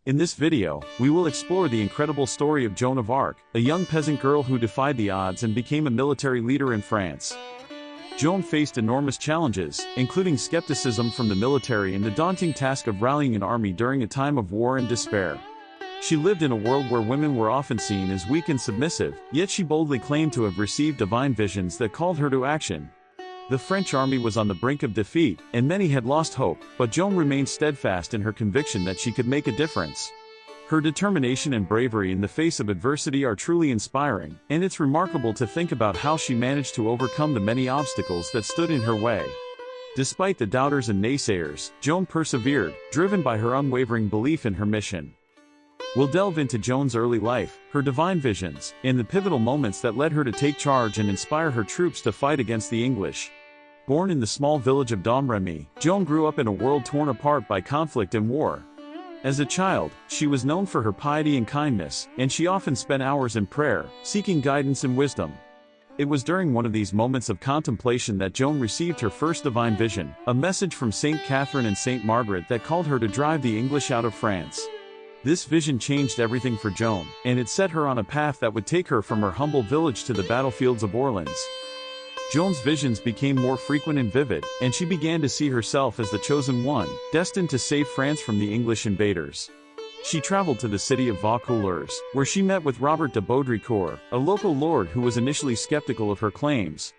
In this video, we will explore the incredible story of Joan of Arc, a young peasant girl who defied the odds and became a military leader in France. Joan faced enormous challenges, including skepticism from the military and the daunting task of rallying an army during a time of war and despair. She lived in a world where women were often seen as weak and submissive, yet she boldly claimed to have received divine visions that called her to action. The French army was on the brink of defeat, and many had lost hope, but Joan remained steadfast in her conviction that she could make a difference. Her determination and bravery in the face of adversity are truly inspiring, and it's remarkable to think about how she managed to overcome the many obstacles that stood in her way. Despite the doubters and naysayers, Joan persevered, driven by her unwavering belief in her mission. We'll delve into Joan's early life, her divine visions, and the pivotal moments that led her to take charge and inspire her troops to fight against the English. Born in the small village of Domremy, Joan grew up in a world torn apart by conflict and war. As a child, she was known for her piety and kindness, and she often spent hours in prayer, seeking guidance and wisdom. It was during one of these moments of contemplation that Joan received her first divine vision, a message from Saint Catherine and Saint Margaret that called her to drive the English out of France. This vision changed everything for Joan, and it set her on a path that would take her from her humble village to the battlefields of Orléans. Joan's visions became more frequent and vivid, and she began to see herself as the chosen one, destined to save France from the English invaders. She traveled to the city of Vaucouleurs, where she met with Robert de Baudricourt, a local lord who was initially skeptical of her claims.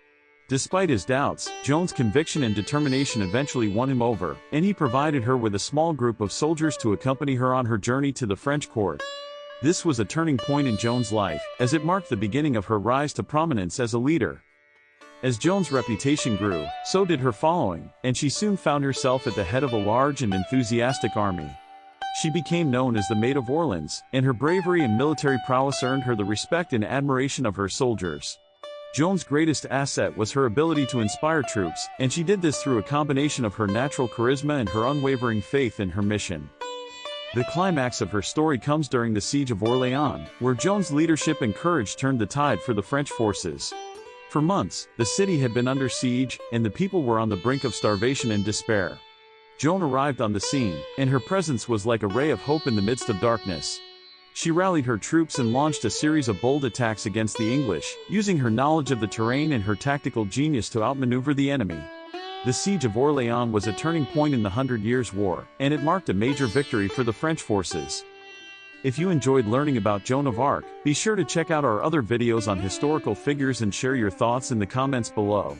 Despite his doubts, Joan's conviction and determination eventually won him over, and he provided her with a small group of soldiers to accompany her on her journey to the French court. This was a turning point in Joan's life, as it marked the beginning of her rise to prominence as a leader. As Joan's reputation grew, so did her following, and she soon found herself at the head of a large and enthusiastic army. She became known as the Maid of Orléans, and her bravery and military prowess earned her the respect and admiration of her soldiers. Joan's greatest asset was her ability to inspire troops, and she did this through a combination of her natural charisma and her unwavering faith in her mission. The climax of her story comes during the Siege of Orléans, where Joan's leadership and courage turned the tide for the French forces. For months, the city had been under siege, and the people were on the brink of starvation and despair. Joan arrived on the scene, and her presence was like a ray of hope in the midst of darkness. She rallied her troops and launched a series of bold attacks against the English, using her knowledge of the terrain and her tactical genius to outmaneuver the enemy. The Siege of Orléans was a turning point in the 100 Years' War, and it marked a major victory for the French forces. If you enjoyed learning about Joan of Arc, be sure to check out our other videos on historical figures and share your thoughts in the comments below.